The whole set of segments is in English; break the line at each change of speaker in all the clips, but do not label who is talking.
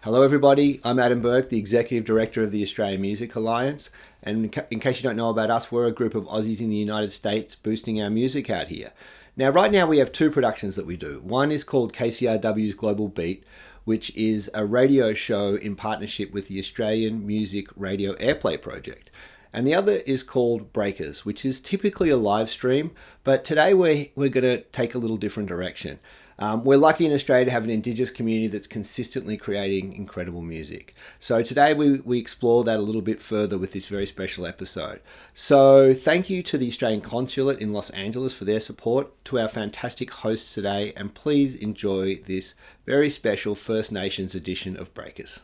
Hello, everybody. I'm Adam Burke, the Executive Director of the Australian Music Alliance. And in case you don't know about us, we're a group of Aussies in the United States boosting our music out here. Now, right now, we have two productions that we do. One is called KCRW's Global Beat, which is a radio show in partnership with the Australian Music Radio Airplay Project. And the other is called Breakers, which is typically a live stream, but today we're going to take a little different direction. We're lucky in Australia to have an Indigenous community that's consistently creating incredible music. So today we explore that a little bit further with this very special episode. So thank you to the Australian Consulate in Los Angeles for their support, to our fantastic hosts today, and please enjoy this very special First Nations edition of Breakers.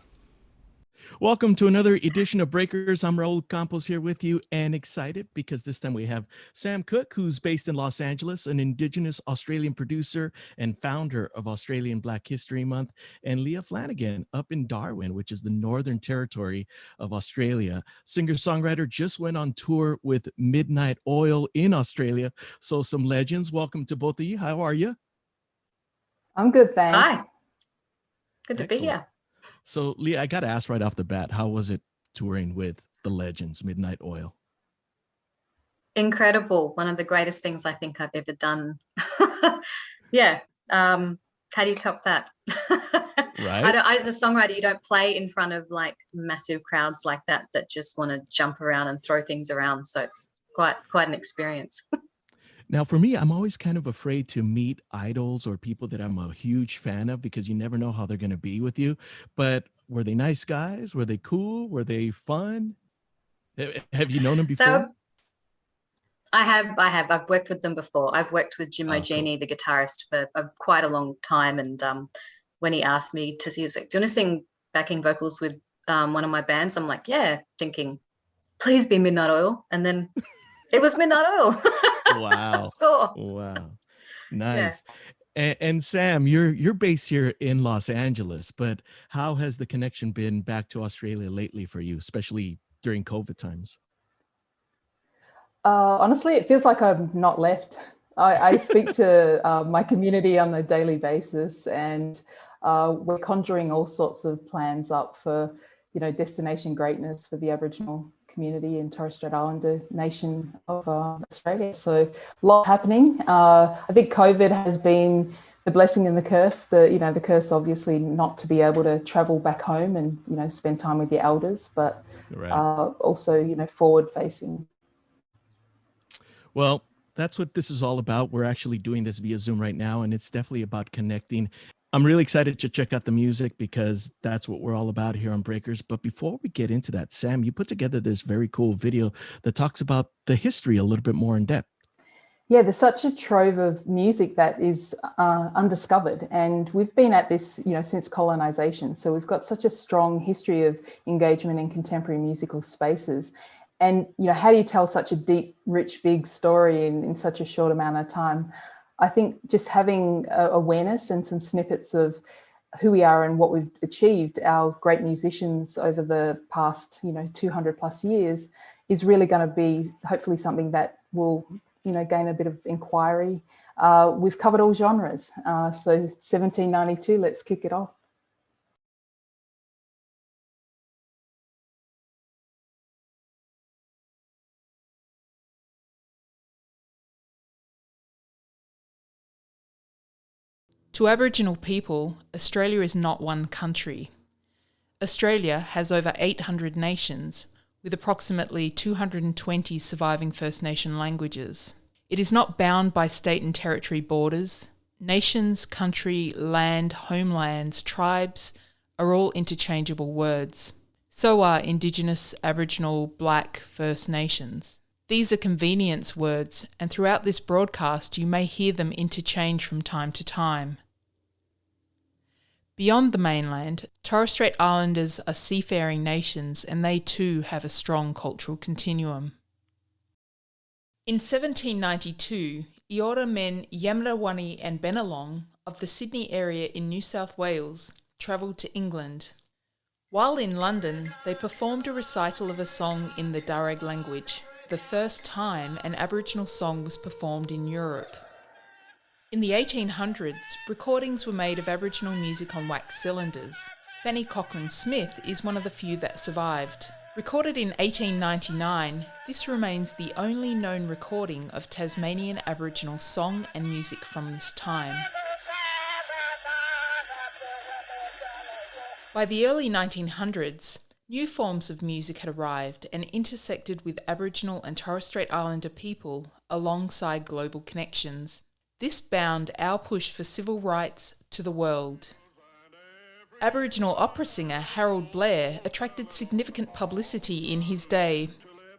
Welcome to another edition of Breakers. I'm Raul Campos here with you, and excited because this time we have Sam Cooke, who's based in Los Angeles, an Indigenous Australian producer and founder of Australian Black History Month, and Leah Flanagan up in Darwin, which is the Northern Territory of Australia. Singer-songwriter just went on tour with Midnight Oil in Australia. So some legends. Welcome to both of you. How are you?
I'm good, thanks.
Hi. Good to be here.
So, Leah, I got to ask right off the bat, how was it touring with the legends, Midnight Oil?
Incredible. One of the greatest things I think I've ever done. Yeah. How do you top that?
Right.
As a songwriter, you don't play in front of like massive crowds like that just want to jump around and throw things around. So it's quite an experience.
Now, for me, I'm always kind of afraid to meet idols or people that I'm a huge fan of because you never know how they're going to be with you. But were they nice guys? Were they cool? Were they fun? Have you known them before?
So, I have. I've worked with them before. I've worked with Jim O'Genie, the guitarist, for quite a long time. And when he asked me to see, he was like, "Do you want to sing backing vocals with one of my bands?" I'm like, "Yeah," thinking, "Please be Midnight Oil." And then it was Midnight Oil.
Wow.
Score.
Wow. Nice. Yeah. And Sam, you're based here in Los Angeles, but how has the connection been back to Australia lately for you, especially during COVID times?
Honestly, it feels like I've not left. I speak to my community on a daily basis, and we're conjuring all sorts of plans up for, destination greatness for the Aboriginal community in Torres Strait Islander nation of Australia. So a lot happening. I think COVID has been the blessing and the curse. The curse obviously not to be able to travel back home and spend time with your elders, but
right.
Also forward facing.
Well, that's what this is all about. We're actually doing this via Zoom right now, and it's definitely about connecting. I'm really excited to check out the music because that's what we're all about here on Breakers. But before we get into that, Sam, you put together this very cool video that talks about the history a little bit more in depth.
Yeah, there's such a trove of music that is undiscovered. And we've been at this, since colonization. So we've got such a strong history of engagement in contemporary musical spaces. And, how do you tell such a deep, rich, big story in such a short amount of time? I think just having awareness and some snippets of who we are and what we've achieved, our great musicians over the past, 200 plus years, is really going to be hopefully something that will, gain a bit of inquiry. We've covered all genres. So 1792, let's kick it off.
To Aboriginal people, Australia is not one country. Australia has over 800 nations, with approximately 220 surviving First Nation languages. It is not bound by state and territory borders. Nations, country, land, homelands, tribes are all interchangeable words. So are Indigenous, Aboriginal, Black, First Nations. These are convenience words, and throughout this broadcast you may hear them interchange from time to time. Beyond the mainland, Torres Strait Islanders are seafaring nations, and they too have a strong cultural continuum. In 1792, Eora men Yamrawani and Bennelong of the Sydney area in New South Wales travelled to England. While in London, they performed a recital of a song in the Darug language, the first time an Aboriginal song was performed in Europe. In the 1800s, recordings were made of Aboriginal music on wax cylinders. Fanny Cochrane Smith is one of the few that survived. Recorded in 1899, this remains the only known recording of Tasmanian Aboriginal song and music from this time. By the early 1900s, new forms of music had arrived and intersected with Aboriginal and Torres Strait Islander people alongside global connections. This bound our push for civil rights to the world. Aboriginal opera singer Harold Blair attracted significant publicity in his day.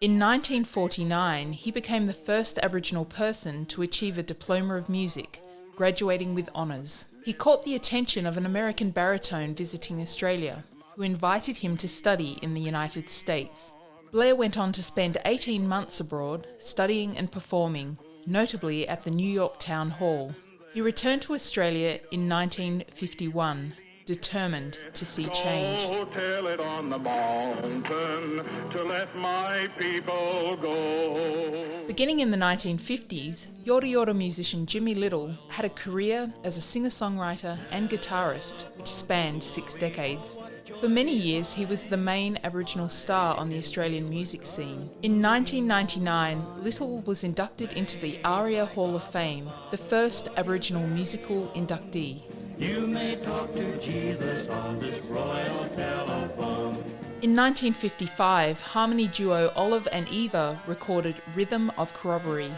In 1949, he became the first Aboriginal person to achieve a Diploma of Music, graduating with honours. He caught the attention of an American baritone visiting Australia, who invited him to study in the United States. Blair went on to spend 18 months abroad, studying and performing, notably at the New York Town Hall. He returned to Australia in 1951, determined to see change.
Go tell it on the mountain to let my people go.
Beginning in the 1950s, Yorta Yorta musician Jimmy Little had a career as a singer-songwriter and guitarist, which spanned 6 decades. For many years, he was the main Aboriginal star on the Australian music scene. In 1999, Little was inducted into the ARIA Hall of Fame, the first Aboriginal musical inductee.
You may talk to Jesus on this royal telephone.
In 1955, harmony duo Olive and Eva recorded Rhythm of Corroboree.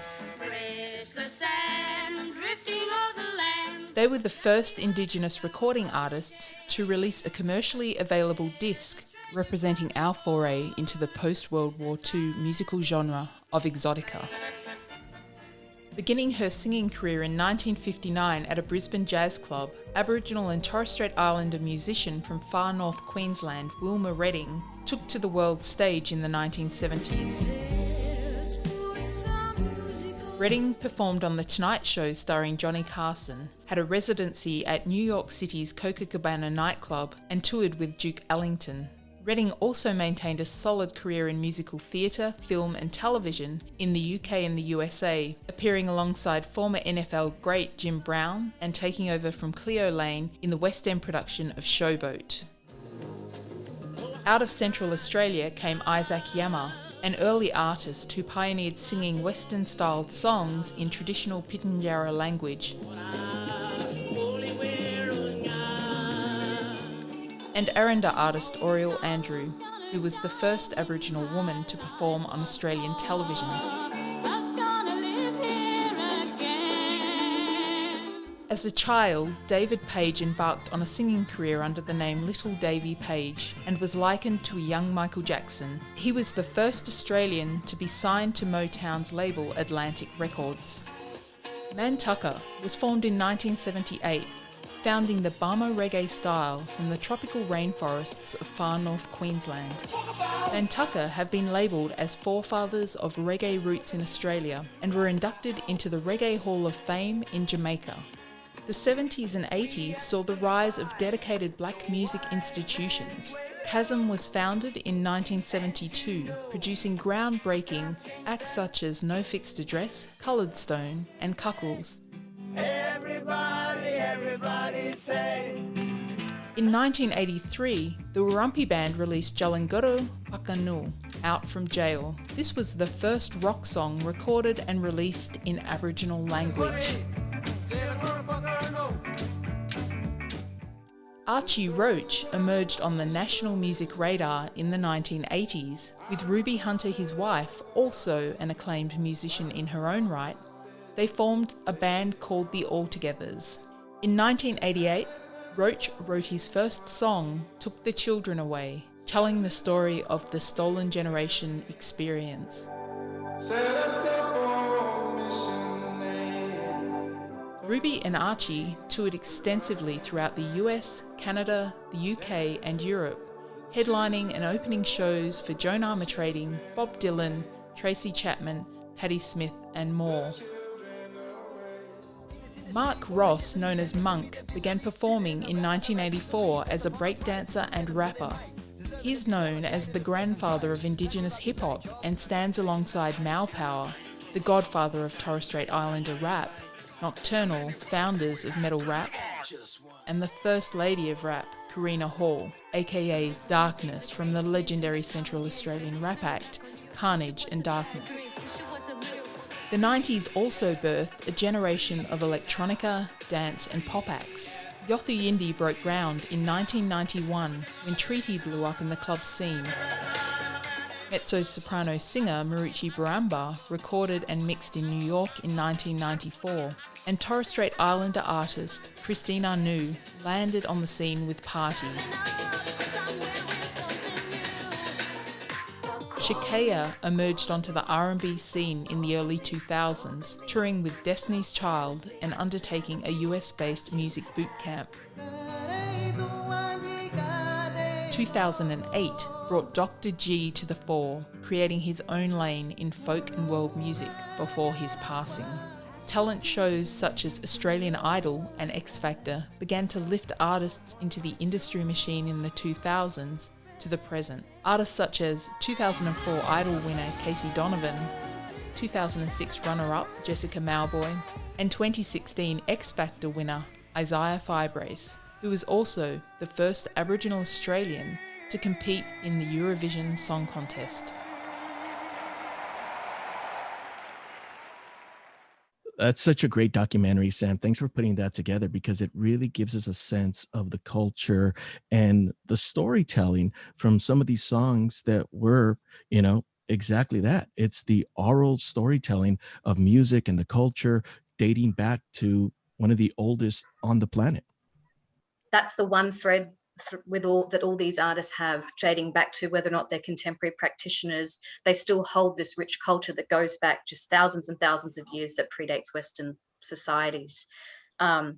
They were the first Indigenous recording artists to release a commercially available disc representing our foray into the post-World War II musical genre of exotica. Beginning her singing career in 1959 at a Brisbane jazz club, Aboriginal and Torres Strait Islander musician from far north Queensland, Wilma Redding, took to the world stage in the 1970s. Redding performed on The Tonight Show starring Johnny Carson, had a residency at New York City's Copacabana nightclub, and toured with Duke Ellington. Redding also maintained a solid career in musical theatre, film and television in the UK and the USA, appearing alongside former NFL great Jim Brown and taking over from Cleo Lane in the West End production of Showboat. Out of Central Australia came Isaac Yirrmal, an early artist who pioneered singing Western-styled songs in traditional Pitjantjatjara language. And Aranda artist Oriel Andrew, who was the first Aboriginal woman to perform on Australian television. As a child, David Page embarked on a singing career under the name Little Davy Page and was likened to a young Michael Jackson. He was the first Australian to be signed to Motown's label Atlantic Records. Man Tucker was formed in 1978, founding the Bama reggae style from the tropical rainforests of far north Queensland. Man Tucker have been labelled as forefathers of reggae roots in Australia and were inducted into the Reggae Hall of Fame in Jamaica. The 70s and 80s saw the rise of dedicated black music institutions. Chasm was founded in 1972, producing groundbreaking acts such as No Fixed Address, Coloured Stone and Cuckles.
Everybody say.
In 1983, the Warumpi Band released Jalanguru Pakanu, Out from Jail. This was the first rock song recorded and released in Aboriginal language. Archie Roach emerged on the national music radar in the 1980s, with Ruby Hunter, his wife, also an acclaimed musician in her own right. They formed a band called the Altogether's. In 1988, Roach wrote his first song, Took the Children Away, telling the story of the Stolen Generation experience. Ruby and Archie toured extensively throughout the US, Canada, the UK and Europe, headlining and opening shows for Joan Armatrading, Bob Dylan, Tracy Chapman, Patti Smith and more. Mark Ross, known as Monk, began performing in 1984 as a breakdancer and rapper. He is known as the grandfather of Indigenous hip-hop and stands alongside Mau Power, the godfather of Torres Strait Islander rap, Nocturnal, founders of metal rap, and the first lady of rap, Karina Hall, aka Darkness, from the legendary Central Australian rap act, Carnage and Darkness. The 90s also birthed a generation of electronica, dance and pop acts. Yothu Yindi broke ground in 1991 when Treaty blew up in the club scene. Mezzo-soprano singer Marucci Baramba recorded and mixed in New York in 1994, and Torres Strait Islander artist Christine Anu landed on the scene with Party. Shakaya emerged onto the R&B scene in the early 2000s, touring with Destiny's Child and undertaking a US-based music boot camp. 2008 brought Dr. G to the fore, creating his own lane in folk and world music before his passing. Talent shows such as Australian Idol and X Factor began to lift artists into the industry machine in the 2000s to the present. Artists such as 2004 Idol winner Casey Donovan, 2006 runner-up Jessica Mauboy, and 2016 X Factor winner Isaiah Fibrace, who was also the first Aboriginal Australian to compete in the Eurovision Song Contest.
That's such a great documentary, Sam. Thanks for putting that together, because it really gives us a sense of the culture and the storytelling from some of these songs that were, exactly that. It's the oral storytelling of music and the culture dating back to one of the oldest on the planet.
That's the one thread with all these artists have, dating back to whether or not they're contemporary practitioners. They still hold this rich culture that goes back just thousands and thousands of years, that predates Western societies. That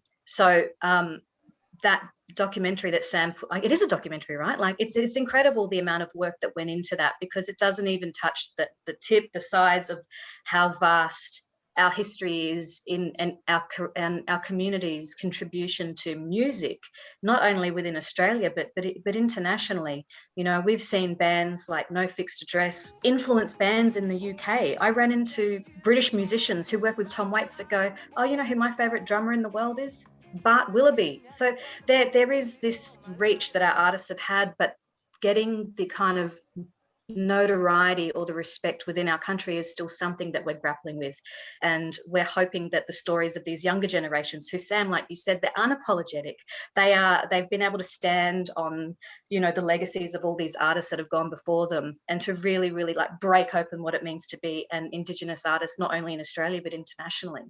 documentary that Sam put, it is a documentary, right? Like it's incredible the amount of work that went into that, because it doesn't even touch the sides of how vast our history is and our community's contribution to music, not only within Australia but internationally. We've seen bands like No Fixed Address influence bands in the UK. I ran into British musicians who work with Tom Waits that go, "Oh, you know who my favourite drummer in the world is? Bart Willoughby." So there is this reach that our artists have had, but getting the kind of notoriety or the respect within our country is still something that we're grappling with. And we're hoping that the stories of these younger generations, who, Sam, like you said, they're unapologetic. They've been able to stand on, the legacies of all these artists that have gone before them, and to really, really like break open what it means to be an Indigenous artist, not only in Australia, but internationally.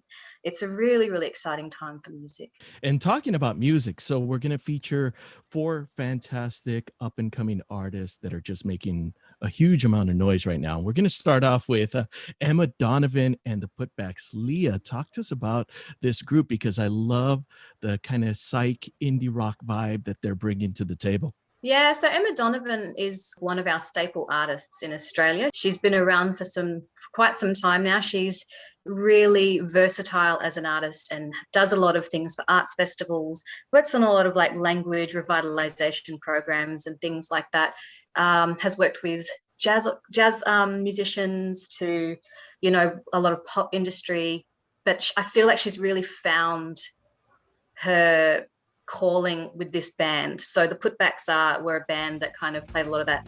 It's a really, really exciting time for music.
And talking about music, so we're going to feature 4 fantastic up and coming artists that are just making a huge amount of noise right now. We're going to start off with Emma Donovan and the PutBacks. Leah, talk to us about this group, because I love the kind of psych indie rock vibe that they're bringing to the table.
Yeah, so Emma Donovan is one of our staple artists in Australia. She's been around for quite some time now. She's really versatile as an artist and does a lot of things for arts festivals, works on a lot of like language revitalization programs and things like that. Has worked with jazz musicians to, a lot of pop industry. But I feel like she's really found her calling with this band. So the PutBacks were a band that kind of played a lot of that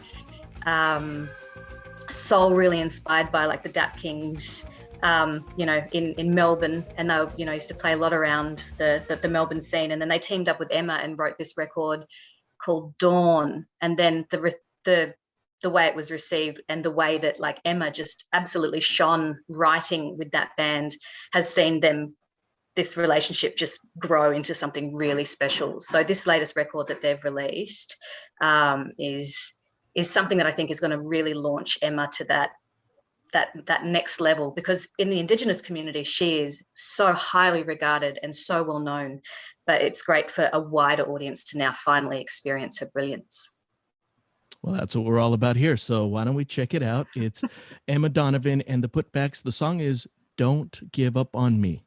soul, really inspired by like the Dap Kings, in Melbourne, and they used to play a lot around the Melbourne scene. And then they teamed up with Emma and wrote this record called Dawn. And then the way it was received and the way that like Emma just absolutely shone writing with that band has seen this relationship just grow into something really special. So this latest record that they've released is something that I think is going to really launch Emma to that next level, because in the Indigenous community she is so highly regarded and so well known, but it's great for a wider audience to now finally experience her brilliance.
Well, that's what we're all about here. So why don't we check it out? It's Emma Donovan and the PutBacks. The song is Don't Give Up on Me.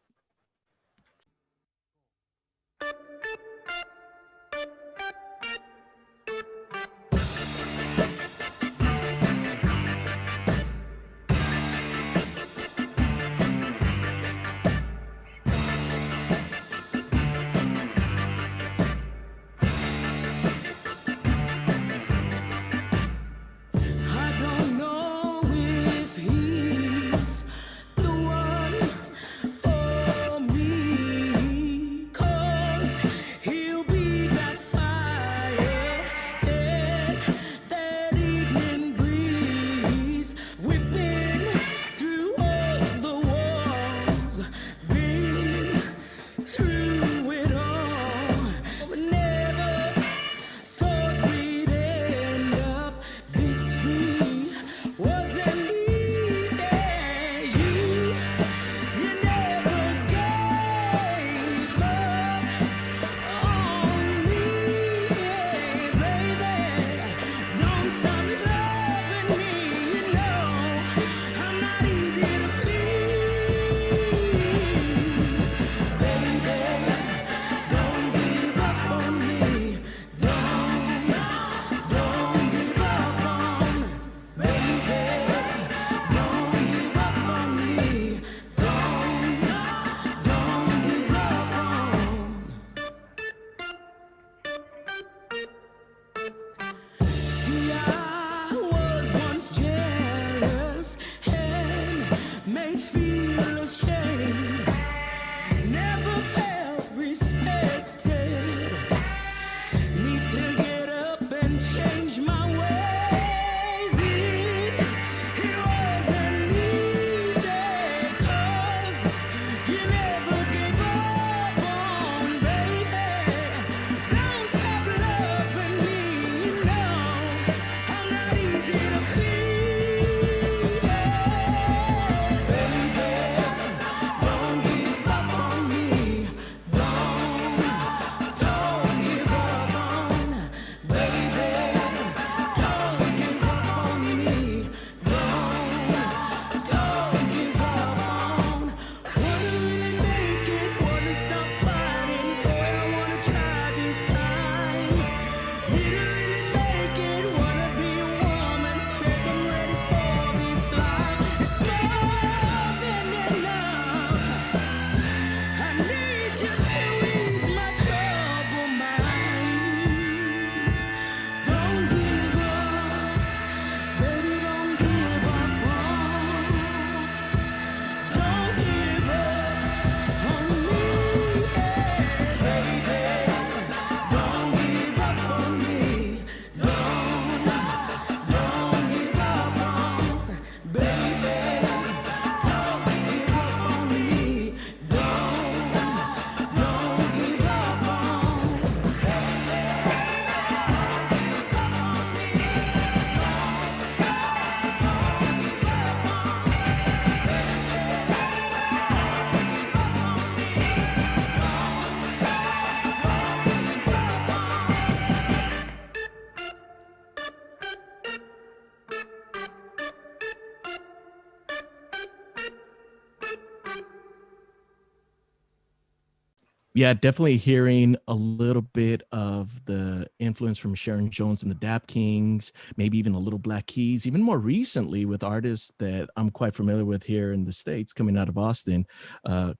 Yeah, definitely hearing a little bit of the influence from Sharon Jones and the Dap Kings, maybe even a little Black Keys, even more recently with artists that I'm quite familiar with here in the States coming out of Austin,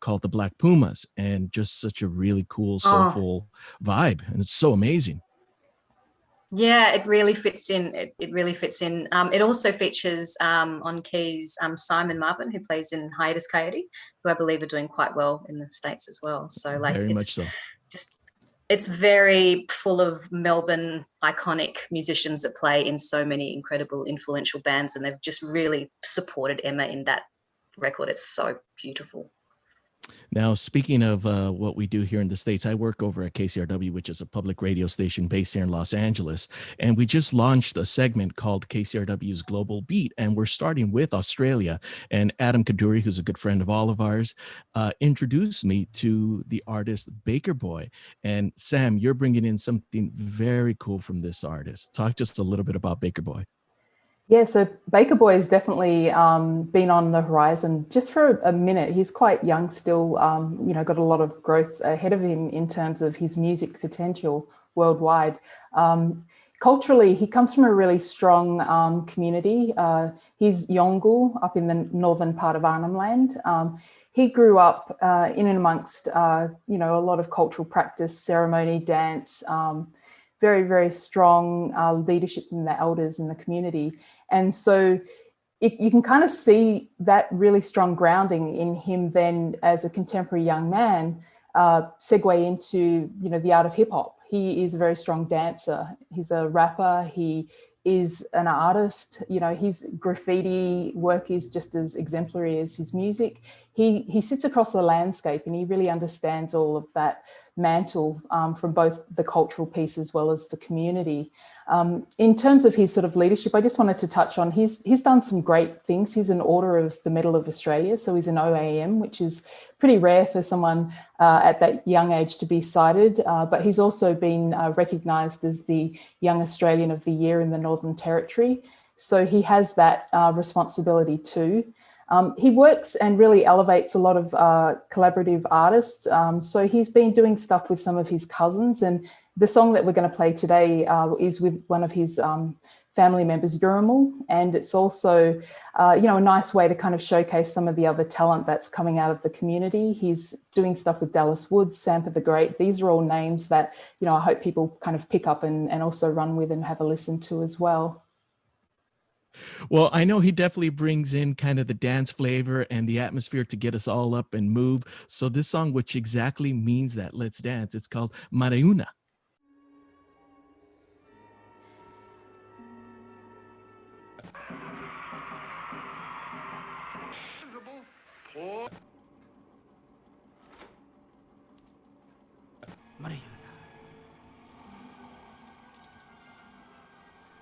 called the Black Pumas, and just such a really cool,
Oh,
soulful vibe. And it's so amazing.
yeah, it really fits in. It really fits in. It also features on keys Simon Marvin, who plays in Hiatus Coyote, who I believe are doing quite well in the States as well. So like
Very much
it's
so.
just it's very full of Melbourne iconic musicians that play in so many incredible, influential bands, and they've just really supported Emma in that record. It's so beautiful.
Now, speaking of what we do here in the States, I work over at KCRW, which is a public radio station based here in Los Angeles. And we just launched a segment called KCRW's Global Beat. And we're starting with Australia. And Adam Kaduri, who's a good friend of all of ours, introduced me to the artist Baker Boy. And Sam, you're bringing in something very cool from this artist. Talk just a little bit about Baker Boy.
Yeah, so Baker Boy has definitely been on the horizon just for a minute. He's quite young still, got a lot of growth ahead of him in terms of his music potential worldwide. Culturally, he comes from a really strong community. He's Yolngu up in the northern part of Arnhem Land. He grew up in and amongst, a lot of cultural practice, ceremony, dance, very, very strong leadership from the elders in the community. And so you can kind of see that really strong grounding in him then as a contemporary young man segue into, the art of hip hop. He is a very strong dancer. He's a rapper. He is an artist. His graffiti work is just as exemplary as his music. He sits across the landscape and he really understands all of that mantle from both the cultural piece as well as the community. In terms of his sort of leadership, I just wanted to touch on he's done some great things. He's an Order of the Medal of Australia, so he's an OAM, which is pretty rare for someone at that young age to be cited. But he's also been recognised as the Young Australian of the Year in the Northern Territory. So he has that responsibility too. He works and really elevates a lot of collaborative artists. So he's been doing stuff with some of his cousins, and the song that we're going to play today is with one of his family members, Yirrmal, and it's also, a nice way to kind of showcase some of the other talent that's coming out of the community. He's doing stuff with Dallas Woods, Sampa the Great. These are all names that, I hope people kind of pick up and also run with and have a listen to as well.
Well, I know he definitely brings in kind of the dance flavor and the atmosphere to get us all up and move. So this song, which exactly means that, let's dance, it's called Marayuna.
Marayuna.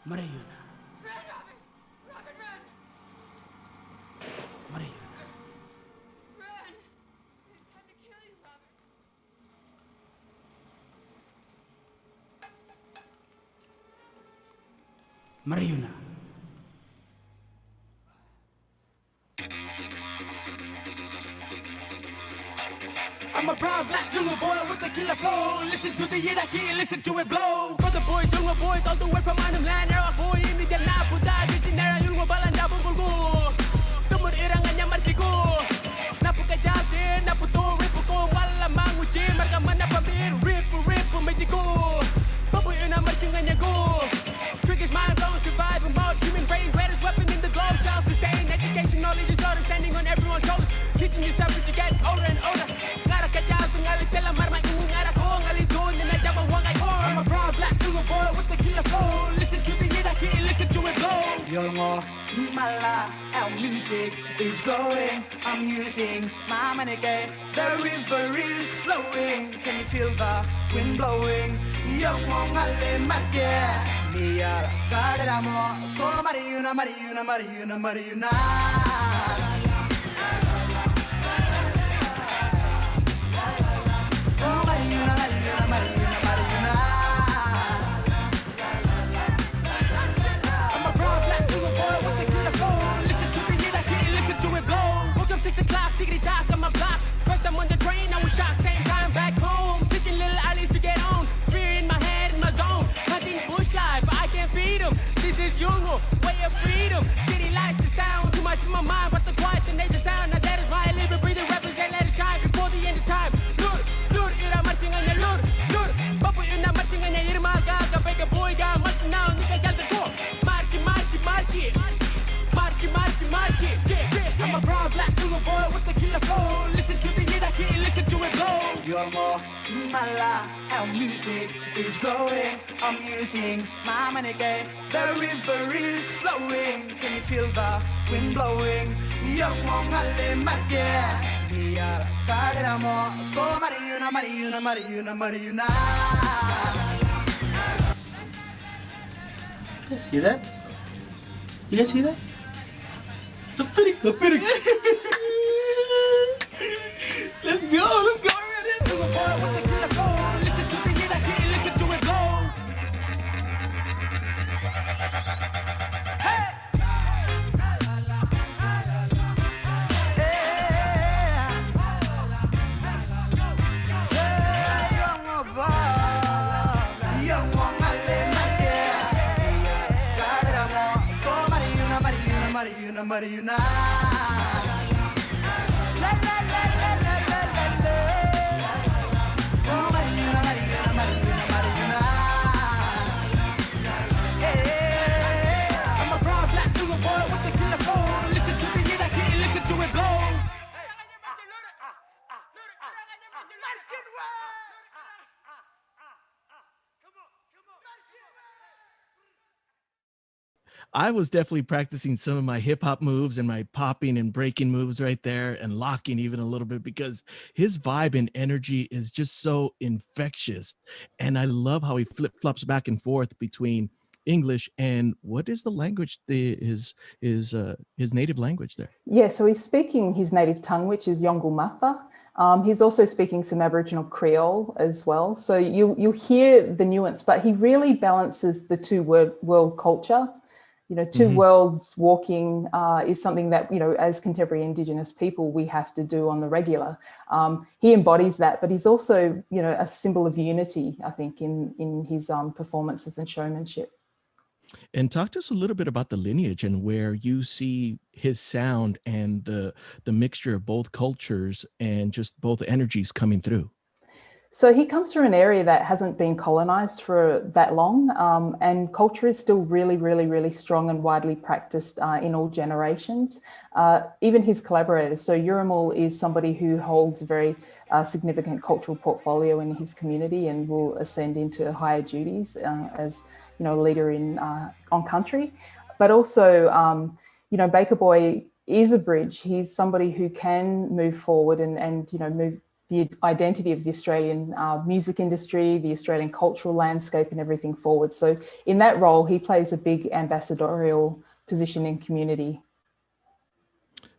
Marayuna. Marayuna. I'm a proud black young boy with a killer flow. Listen to the Iraqi, listen to it blow. Brother boys, younger boys, all the way from Arnhem Land. Era boy, ini jana puta, ditinera Yirrmal balanda bungulgu. Tumur irangannya marciku. Napu kajate, napu to ripuko. Wala manguci, marga mana pamir. Ripu, magiku. Babu ina marcungannya go. Triggers mind blown, survive and mode. Human brain, greatest weapon in the globe. Self-sustain, education, knowledge is order. Standing on everyone's shoulders. Teaching yourself as you get older and older. I'm a proud black little boy with a killer flow. Listen to the Iraqi, listen to it blow. Yirrmal, mala, our music is growing. I'm using my money. The river is flowing. Can you feel the wind blowing? Yirrmal, ngale marge. Leah, kaderamo. Oh, Marayuna, Marayuna, Marayuna, Marayuna. Tickety tock on my block. First I'm on the train, I was shocked, same time back home. What's in my mind? What's the quiet, the nature sound? Now that is why I live and breathe and represent. Let it shine before the end of time. Lur, lur, ira marching on your lur, lur. Babu, you're not marching on your Yirrmal, gaga, big boy, gaga, marching now, nigga, got the door. March it, march it, march it. March it, march it, march it. Yeah, yeah. I'm a proud black little boy with the killer flow. Listen to the Yirraki, listen to it blow.
Yirrmal, Mala, our music is growing. I'm using my money game. The river is flowing. Can you feel the wind blowing? Yirrmal, Male, Magia. Leah, Kaderamo. Go, Mariuna, Mariuna, Mariuna, Mariuna.
You guys see that? You guys see that? The fitting. Let's go, let's go.
Little boy with the killer flow. Listen to the Yirraki, listen to it blow. Hey!
Mariuna.
I'm a proud black little boy with the killer flow. Listen to the Yirraki, listen to it blow.
I was definitely practicing some of my hip hop moves and my popping and breaking moves right there and locking even a little bit because his vibe and energy is just so infectious. And I love how he flip flops back and forth between English and what is the language, his native language there?
Yeah, so he's speaking his native tongue, which is Yolngu Matha. He's also speaking some Aboriginal Creole as well. So you'll hear the nuance, but he really balances the two world culture. You know, two worlds walking is something that, you know, as contemporary Indigenous people, we have to do on the regular. He embodies that, but he's also, you know, a symbol of unity, I think, in his performances and showmanship.
And talk to us a little bit about the lineage and where you see his sound and the mixture of both cultures and just both energies coming through.
So he comes from an area that hasn't been colonized for that long, and culture is still really, really, really strong and widely practiced in all generations. Even his collaborators. So Yirrmal is somebody who holds a very significant cultural portfolio in his community and will ascend into higher duties as, you know, leader in on country. But also, you know, Baker Boy is a bridge. He's somebody who can move forward and you know, move the identity of the Australian music industry, the Australian cultural landscape and everything forward. So in that role, he plays a big ambassadorial position in community.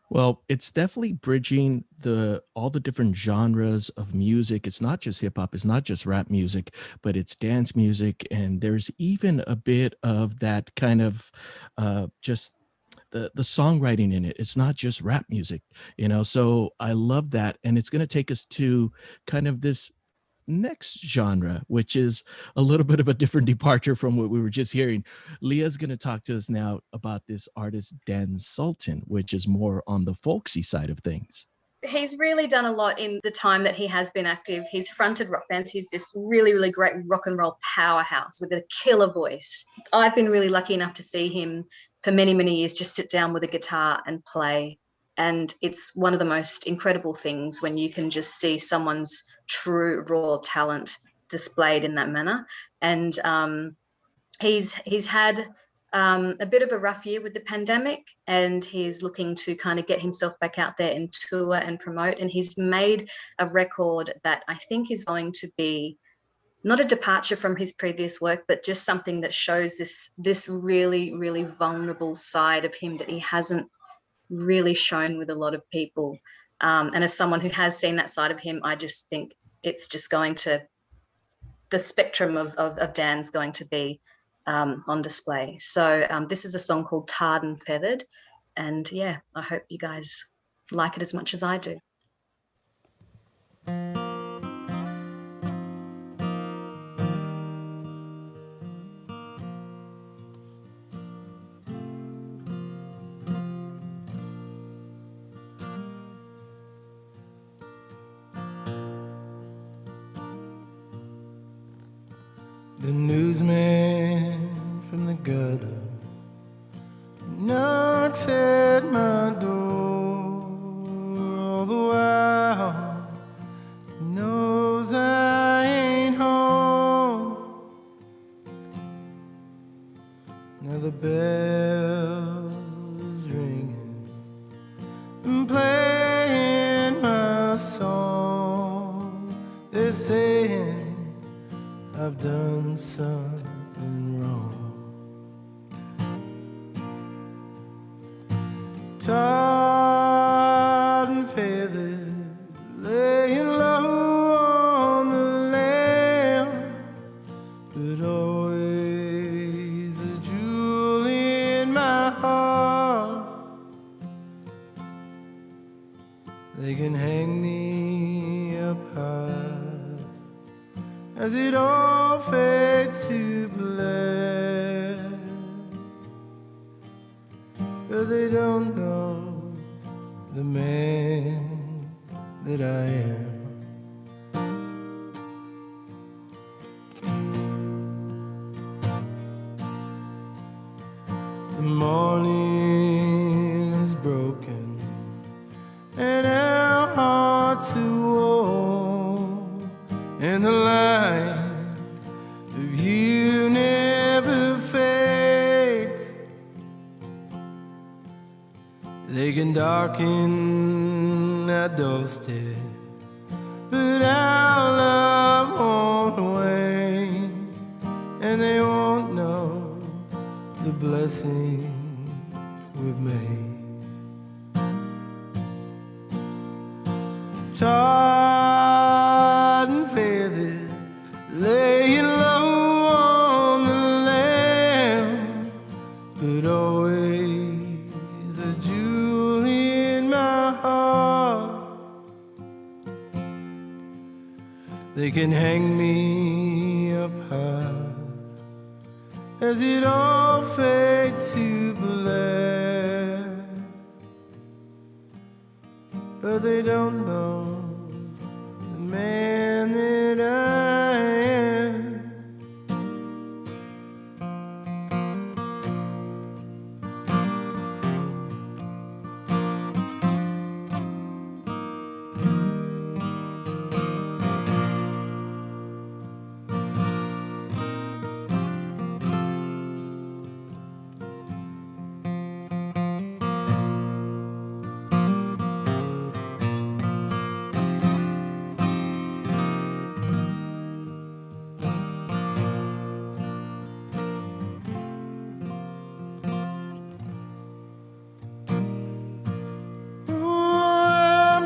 Well, it's definitely bridging all the different genres of music. It's not just hip hop, it's not just rap music, but it's dance music. And there's even a bit of that kind of just the songwriting in it. It's not just rap music, you know, so I love that. And it's going to take us to kind of this next genre, which is a little bit of a different departure from what we were just hearing. Leah's going to talk to us now about this artist, Dan Sultan, which is more on the folksy side of things.
He's really done a lot in the time that he has been active. He's fronted rock bands. He's this really, really great rock and roll powerhouse with a killer voice. I've been really lucky enough to see him for many, many years just sit down with a guitar and play. And it's one of the most incredible things when you can just see someone's true raw talent displayed in that manner. And he's had a bit of a rough year with the pandemic, and he's looking to kind of get himself back out there and tour and promote. And he's made a record that I think is going to be not a departure from his previous work, but just something that shows this really, really vulnerable side of him that he hasn't really shown with a lot of people. And as someone who has seen that side of him, I just think it's just going to, the spectrum of Dan's going to be on display. So this is a song called Tarred and Feathered. And yeah, I hope you guys like it as much as I do.
The newsman from the gutter knocks at my door. All the while he knows I ain't home. Now the bell is ringing and playing my song. They're saying I've done something wrong. Tarred and feathered, laying low on the lamb, but always a jewel in my heart. They can hang me up high as it all fades to black, but they don't know the man that I am. The morning is broken and our hearts are warm, and the light of you never fades. They can darken our doorstep, but our love won't wane, and they won't know the blessings we've made. Tarred and feathered, laying low on the lamb, but always a jewel in my heart. They can hang me up high as it all fades to black, but they don't know the man that I am.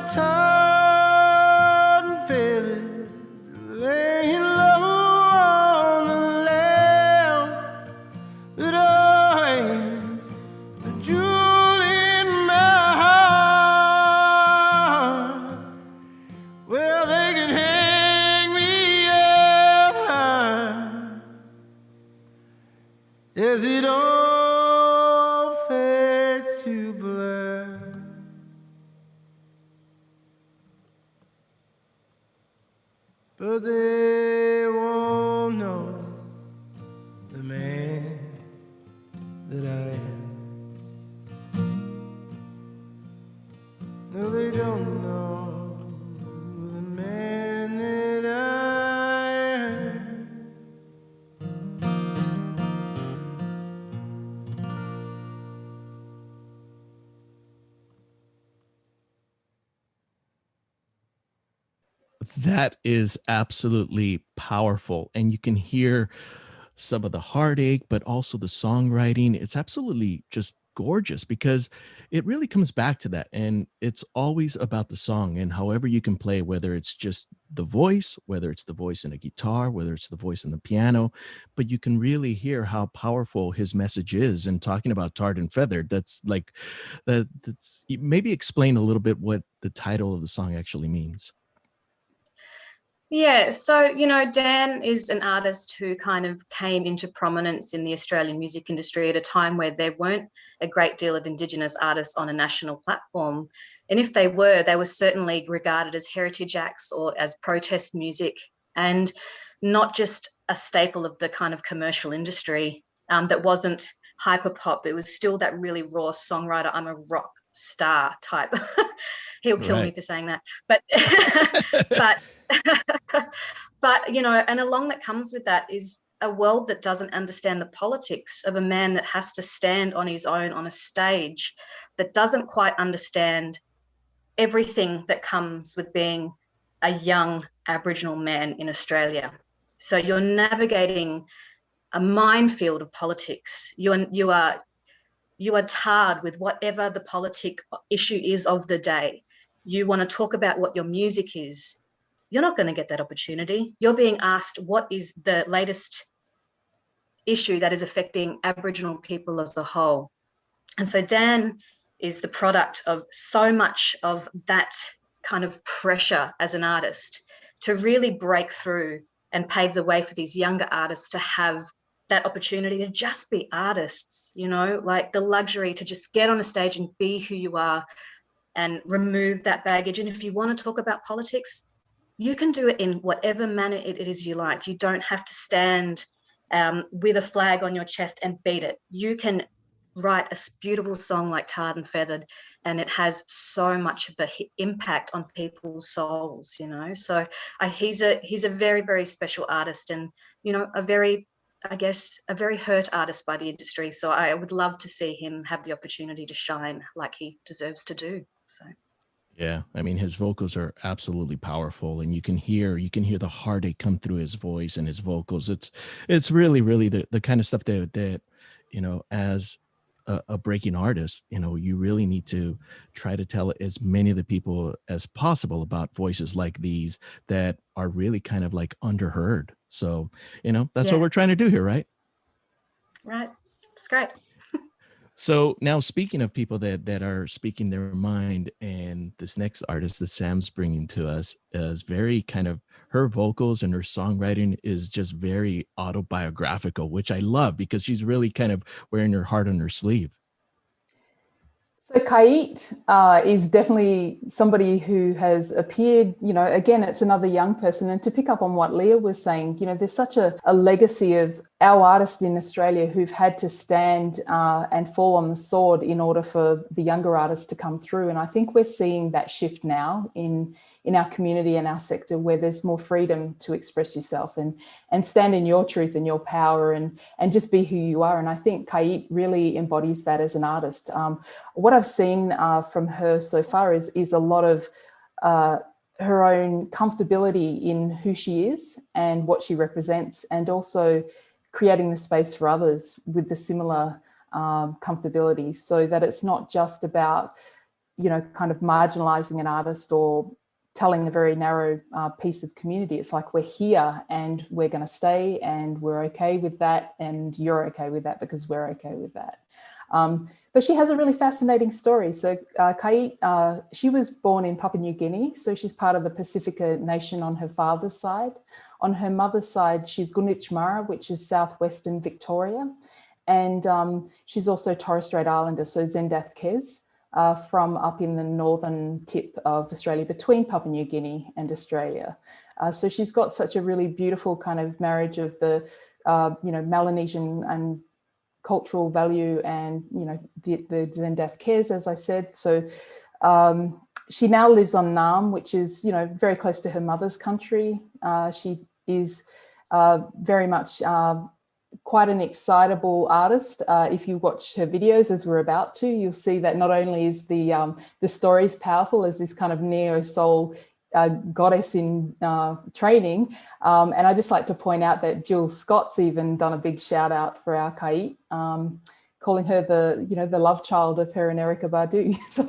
Tarred and feathered, laying low on the lamb, but always the jewel in my heart. Well, they can hang me up high as it all fades to black, but they won't know the man that I am. No, they don't know the man that I am.
That is absolutely powerful. And you can hear some of the heartache, but also the songwriting. It's absolutely just gorgeous because it really comes back to that. And it's always about the song and however you can play, whether it's just the voice, whether it's the voice in a guitar, whether it's the voice in the piano, but you can really hear how powerful his message is. And talking about Tarred and Feathered, that's like that's maybe explain a little bit what the title of the song actually means.
Yeah, so, Dan is an artist who kind of came into prominence in the Australian music industry at a time where there weren't a great deal of Indigenous artists on a national platform. And if they were certainly regarded as heritage acts or as protest music, and not just a staple of the kind of commercial industry, that wasn't hyper pop. It was still that really raw songwriter, I'm a rock star type. He'll kill me for saying that. But but you know, and along that comes with that is a world that doesn't understand the politics of a man that has to stand on his own on a stage, that doesn't quite understand everything that comes with being a young Aboriginal man in Australia. So you're navigating a minefield of politics. You are tarred with whatever the politic issue is of the day. You want to talk about what your music is. You're not going to get that opportunity. You're being asked what is the latest issue that is affecting Aboriginal people as a whole. And so Dan is the product of so much of that kind of pressure as an artist to really break through and pave the way for these younger artists to have that opportunity to just be artists, you know, like the luxury to just get on a stage and be who you are and remove that baggage. And if you want to talk about politics, you can do it in whatever manner it is you like. You don't have to stand with a flag on your chest and beat it. You can write a beautiful song like Tarred and Feathered, and it has so much of an impact on people's souls, you know. So he's a very, very special artist, and, you know, a very hurt artist by the industry. So I would love to see him have the opportunity to shine like he deserves to do. So.
Yeah, I mean, his vocals are absolutely powerful, and you can hear the heartache come through his voice and his vocals. It's really, really the kind of stuff that you know, as a breaking artist, you know, you really need to try to tell as many of the people as possible about voices like these that are really kind of like underheard. So, you know, that's what we're trying to do here, right?
Right. It's great.
So now, speaking of people that are speaking their mind, and this next artist that Sam's bringing to us is very kind of, her vocals and her songwriting is just very autobiographical, which I love because she's really kind of wearing her heart on her sleeve.
So Kaiit is definitely somebody who has appeared, you know, again, it's another young person. And to pick up on what Leah was saying, you know, there's such a legacy of our artists in Australia who've had to stand and fall on the sword in order for the younger artists to come through. And I think we're seeing that shift now in our community and our sector, where there's more freedom to express yourself and stand in your truth and your power and just be who you are. And I think Kaiit really embodies that as an artist. What I've seen from her so far is a lot of her own comfortability in who she is and what she represents, and also creating the space for others with the similar comfortability, so that it's not just about, you know, kind of marginalizing an artist or telling a very narrow piece of community. It's like, we're here and we're going to stay, and we're okay with that, and you're okay with that because we're okay with that. But she has a really fascinating story. So Kaiit, she was born in Papua New Guinea, so she's part of the Pacifica Nation on her father's side. On her mother's side, she's Gunditjmara, which is southwestern Victoria, and she's also Torres Strait Islander, so Zendath Kes, from up in the northern tip of Australia, between Papua New Guinea and Australia. So she's got such a really beautiful kind of marriage of the, you know, Melanesian and cultural value and, you know, the Zendath Kes, as I said. So she now lives on Naarm, which is, you know, very close to her mother's country. She is very much quite an excitable artist. If you watch her videos, as we're about to, you'll see that not only is the stories powerful as this kind of neo-soul goddess in training, and I just like to point out that Jill Scott's even done a big shout out for our Kaiit, calling her the, you know, the love child of her and Erykah Badu. So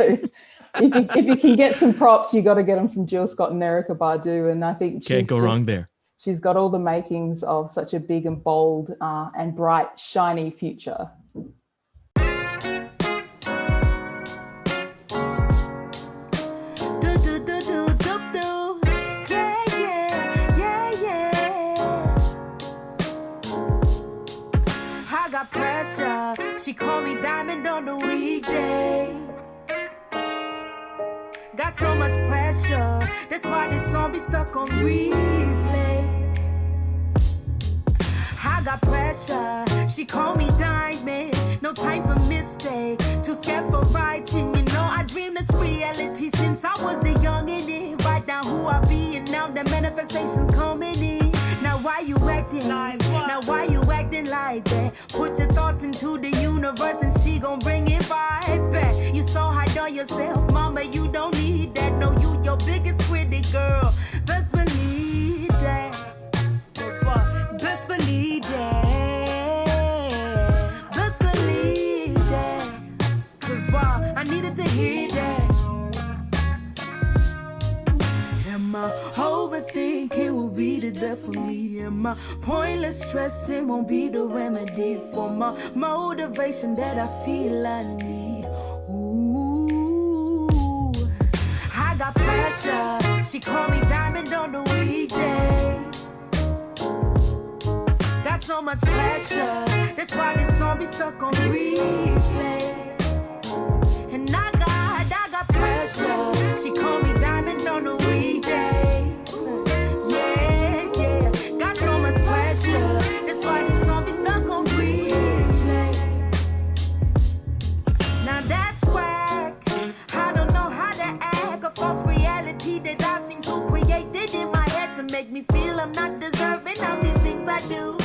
if you can get some props, you got to get them from Jill Scott and Erykah Badu, and I think
can't go wrong there.
She's got all the makings of such a big and bold and bright, shiny future.
I got pressure. She called me diamond on the weekdays. Got so much pressure. That's why this song be stuck on replay. got pressure. She call me diamond. No time for mistake. Too scared for writing. You know I dream this reality since I was a youngin'. Write down who I be and now the manifestation's coming in. Now why you acting like what? Now why you acting like that? Put your thoughts into the universe and she gon' bring it right back. You so hard on yourself, mama, you don't need that. No, you your biggest critic, girl. Best believe that. Best believe that. Best believe that. Cause why? I needed to hear that. And my overthinking will be the death for me. And my pointless stressing won't be the remedy for my motivation that I feel I need. Ooh, I got pressure. She call me diamond on the weekday. Got so much pressure. That's why this song be stuck on replay. And I got pressure. She call me diamond on the weekday. Yeah, yeah. Got so much pressure. That's why this song be stuck on replay. Now that's whack. I don't know how to act. A false reality that I seem to create it in my head to make me feel I'm not deserving of these things I do.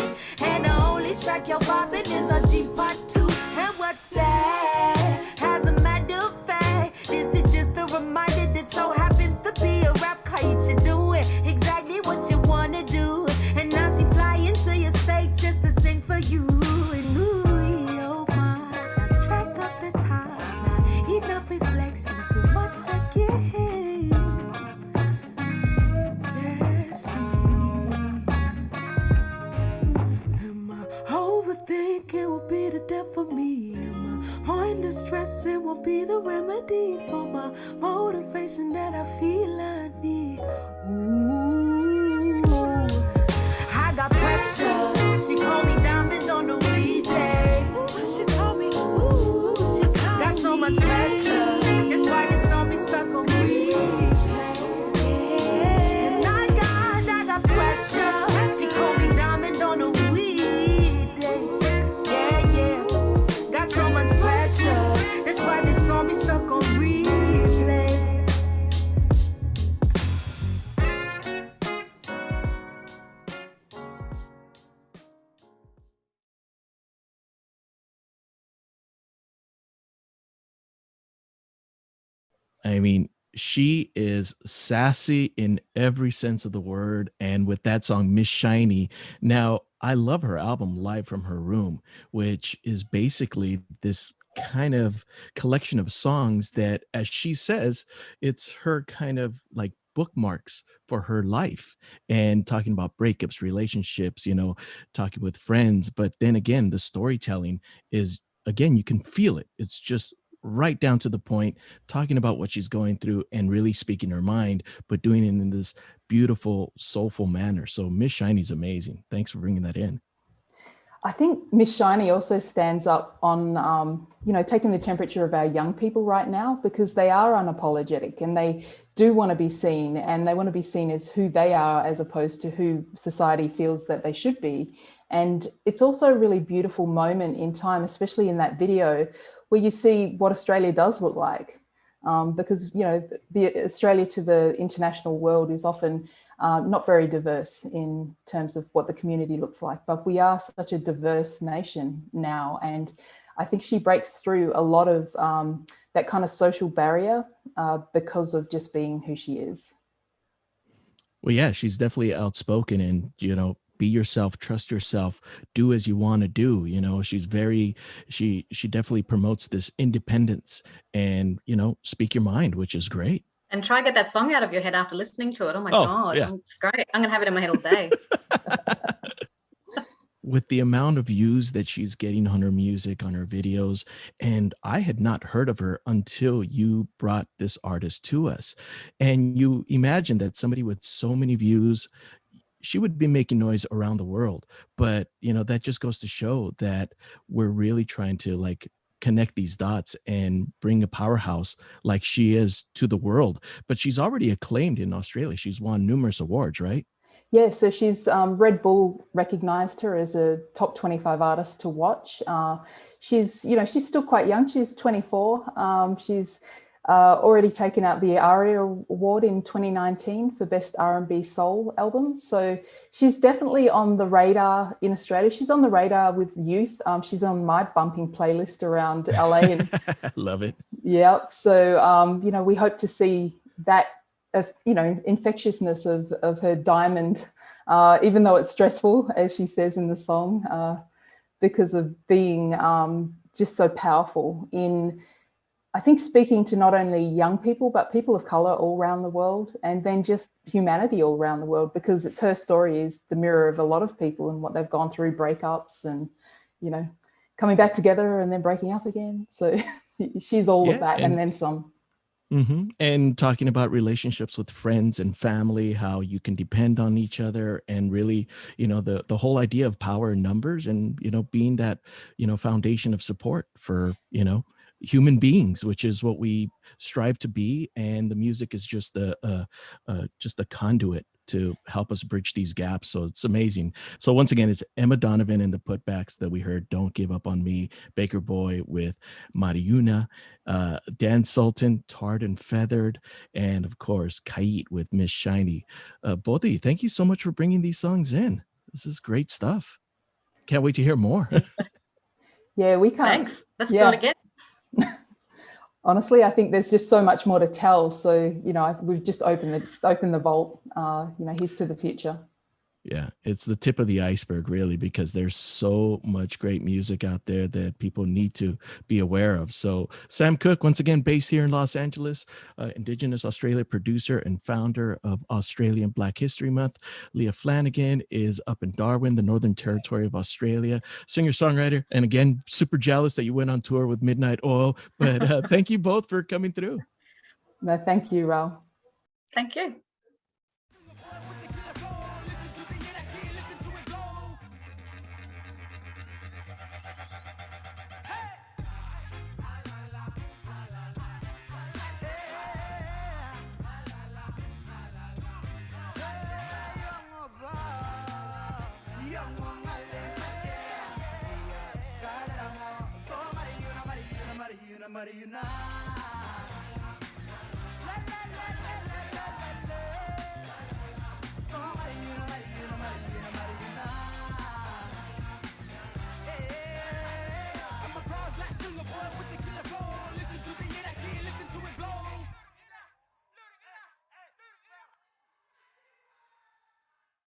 And the only track you're vibing is a G-Pot 2. And what's that? As a matter of fact, this is just a reminder that so happens to be a rap Kaiit. You're doing exactly what you wanna do. And now she flying to your state just to sing for you. And ooh, oh my, lost track of the time. Not enough reflection, too much again. Overthinking will be the death for me. And my pointless stressing will be the remedy for my motivation that I feel I need. Ooh, I got pressure. She call me diamond on the weekday. She call me, ooh, she call got so much pressure. That's why this song be stuck on replay. And I got pressure. She call me diamond on the weekday. So much pressure. That's why this song be stuck on replay.
I mean, she is sassy in every sense of the word. And with that song, Miss Shiny. Now, I love her album Live from Her Room, which is basically this kind of collection of songs that, as she says, it's her kind of like bookmarks for her life, and talking about breakups, relationships, you know, talking with friends. But then again, the storytelling is, again, you can feel it. It's just right down to the point, talking about what she's going through and really speaking her mind, but doing it in this beautiful, soulful manner. So Miss Shiny's amazing. Thanks for bringing that in.
I think Miss Shiny also stands up on, taking the temperature of our young people right now, because they are unapologetic and they do want to be seen, and they want to be seen as who they are as opposed to who society feels that they should be. And it's also a really beautiful moment in time, especially in that video, where you see what Australia does look like. Because, the Australia to the international world is often not very diverse in terms of what the community looks like, but we are such a diverse nation now. And I think she breaks through a lot of that kind of social barrier because of just being who she is.
Well, yeah, she's definitely outspoken, and, be yourself, trust yourself, do as you want to do. She's she definitely promotes this independence and, speak your mind, which is great.
And try to get that song out of your head after listening to it. Oh my God,
yeah.
It's great. I'm going to have it in my head all day.
With the amount of views that she's getting on her music, on her videos, and I had not heard of her until you brought this artist to us. And you imagine that somebody with so many views, she would be making noise around the world. But, that just goes to show that we're really trying to connect these dots and bring a powerhouse like she is to the world. But she's already acclaimed in Australia. She's won numerous awards, right?
Yeah, so she's Red Bull recognized her as a top 25 artist to watch. She's still quite young. She's 24. She's already taken out the ARIA Award in 2019 for Best R&B Soul Album. So she's definitely on the radar in Australia. She's on the radar with youth. She's on my bumping playlist around LA. And
love it.
Yeah. So, we hope to see that infectiousness of her diamond, even though it's stressful, as she says in the song, because of being just so powerful in, I think, speaking to not only young people, but people of color all around the world, and then just humanity all around the world, because it's her story is the mirror of a lot of people and what they've gone through, breakups and, coming back together and then breaking up again. So she's all of that and then some.
Mm-hmm. And talking about relationships with friends and family, how you can depend on each other, and really, the whole idea of power in numbers, and, being that, foundation of support for, human beings, which is what we strive to be. And the music is just a conduit to help us bridge these gaps. So it's amazing. So once again, it's Emma Donovan and the PutBacks that we heard Don't Give Up on Me, Baker Boy with Mariuna, Dan Sultan, Tarred and Feathered, and of course, Kaiit with Miss Shiny. Both of you, thank you so much for bringing these songs in. This is great stuff. Can't wait to hear more.
Yeah, we can't.
Thanks. Let's do it again.
Honestly, I think there's just so much more to tell. So, we've just opened the vault, here's to the future.
Yeah, it's the tip of the iceberg, really, because there's so much great music out there that people need to be aware of. So Sam Cooke, once again, based here in Los Angeles, Indigenous Australia producer and founder of Australian Black History Month. Leah Flanagan is up in Darwin, the Northern Territory of Australia, singer-songwriter. And again, super jealous that you went on tour with Midnight Oil. But thank you both for coming through.
No, thank you, Raul.
Thank you.
Mariuna.